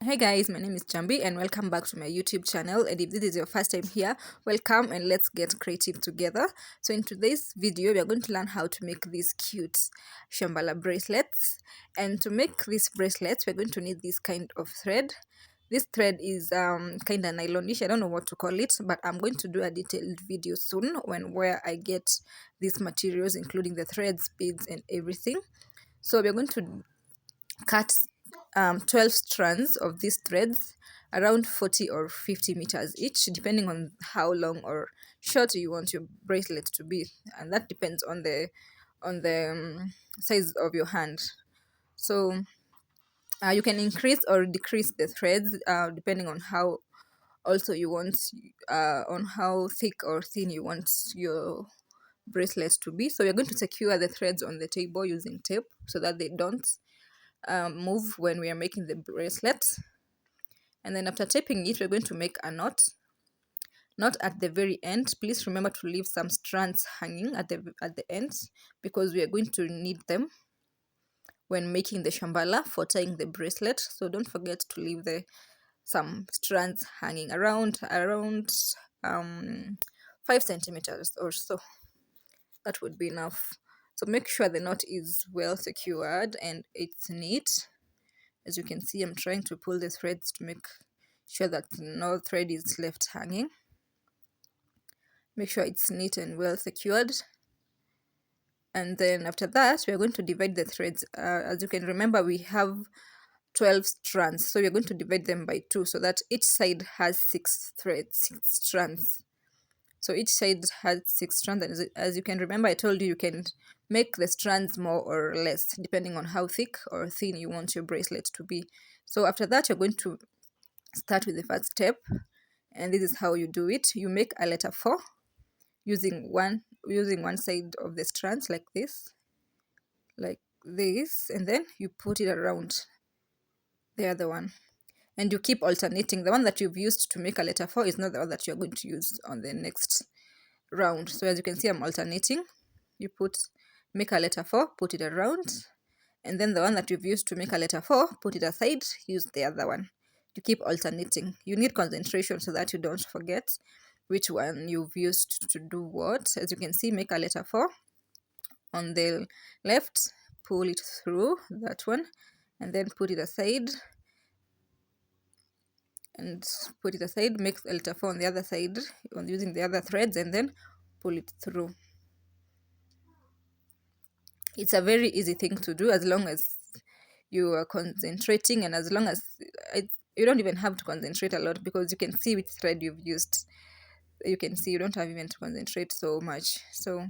Hey guys, my name is Jambi and welcome back to my YouTube channel. And if this is your first time here, welcome and let's get creative together. So in today's video, we are going to learn how to make these cute shamballa bracelets. And to make these bracelets, we're going to need this kind of thread. This thread is kind of nylonish. I don't know what to call it, but I'm going to do a detailed video soon where I get these materials, including the threads, beads, and everything. So we're going to cut 12 strands of these threads around 40 or 50 meters each, depending on how long or short you want your bracelet to be, and that depends on the size of your hand. So you can increase or decrease the threads depending on how also you want on how thick or thin you want your bracelet to be. So we're going to secure the threads on the table using tape so that they don't move when we are making the bracelet. And then after taping it, we're going to make a knot at the very end. Please remember to leave some strands hanging at the end because we are going to need them when making the shamballa for tying the bracelet. So don't forget to leave some strands hanging around 5 centimeters or so. That would be enough. So make sure the knot is well secured and it's neat. As you can see, I'm trying to pull the threads to make sure that no thread is left hanging. Make sure it's neat and well secured. And then after that, we are going to divide the threads. As you can remember, we have 12 strands. So we're going to divide them by 2 so that each side has 6 strands. So each side has 6 strands. And as you can remember, I told you you can make the strands more or less depending on how thick or thin you want your bracelet to be. So after that, you're going to start with the first step, and this is how you do it. You make a letter 4 using one side of the strands like this, and then you put it around the other one, and you keep alternating. The one that you've used to make a letter 4 is not the one that you're going to use on the next round. So as you can see, I'm alternating. You make a letter 4, put it around, and then the one that you've used to make a letter 4, put it aside, use the other one. You keep alternating. You need concentration so that you don't forget which one you've used to do what. As you can see, make a letter 4 on the left, pull it through that one, and then put it aside, make a letter 4 on the other side using the other threads, and then pull it through. It's a very easy thing to do as long as you are concentrating, and as long as you don't even have to concentrate a lot because you can see which thread you've used. You can see you don't have even to concentrate so much. So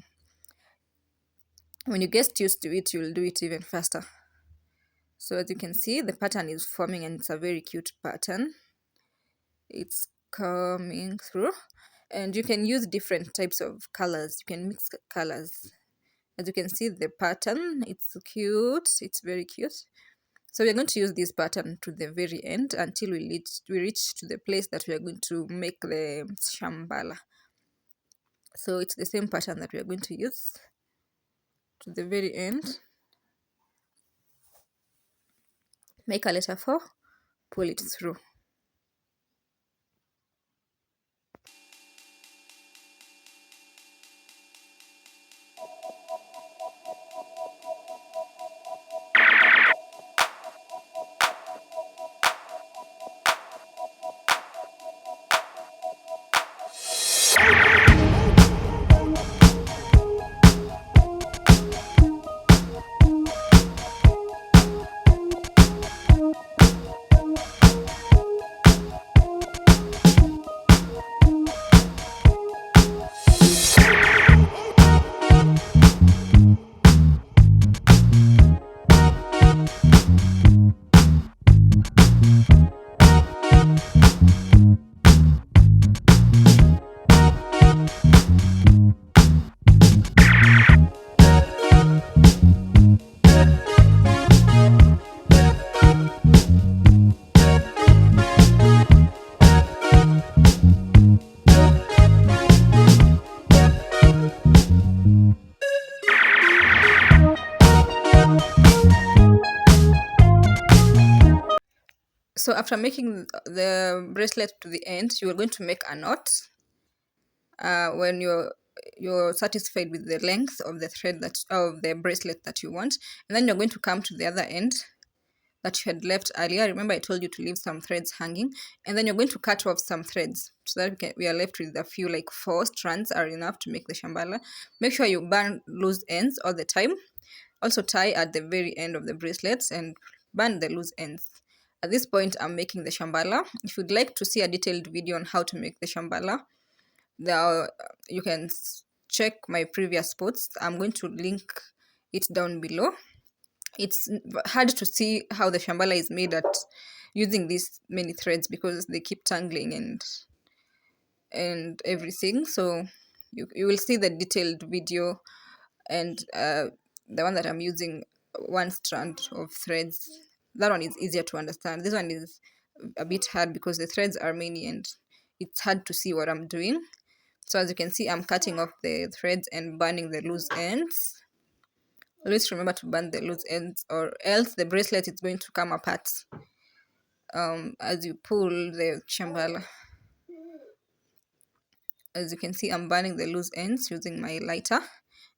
when you get used to it, you'll do it even faster. So as you can see, the pattern is forming and it's a very cute pattern. It's coming through, and you can use different types of colors. You can mix colors. As you can see, the pattern, it's cute. It's very cute. So we're going to use this pattern to the very end until we reach to the place that we are going to make the shamballa. So it's the same pattern that we are going to use to the very end. Make a letter 4, pull it through. So after making the bracelet to the end, you are going to make a knot. When you're satisfied with the length of the thread that of the bracelet that you want, and then you're going to come to the other end that you had left earlier. Remember, I told you to leave some threads hanging, and then you're going to cut off some threads so that we are left with a few, like 4 strands are enough to make the shamballa. Make sure you burn loose ends all the time. Also tie at the very end of the bracelets and burn the loose ends. At this point, I'm making the shamballa. If you'd like to see a detailed video on how to make the shamballa, you can check my previous posts. I'm going to link it down below. It's hard to see how the shamballa is made at using these many threads because they keep tangling and everything. So you will see the detailed video, and the one that I'm using, one strand of threads, that one is easier to understand. This one is a bit hard because the threads are many and it's hard to see what I'm doing. So as you can see, I'm cutting off the threads and burning the loose ends. Always remember to burn the loose ends, or else the bracelet is going to come apart as you pull the shamballa. As you can see, I'm burning the loose ends using my lighter.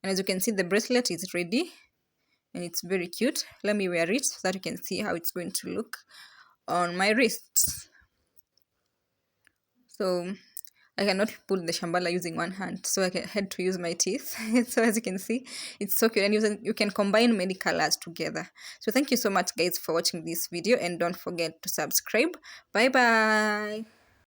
And as you can see, the bracelet is ready and it's very cute. Let me wear it so that you can see how it's going to look on my wrists. So I cannot pull the shamballa using one hand, so I had to use my teeth. So as you can see, it's so cute, and you can combine many colors together. So thank you so much, guys, for watching this video, and don't forget to subscribe. Bye bye.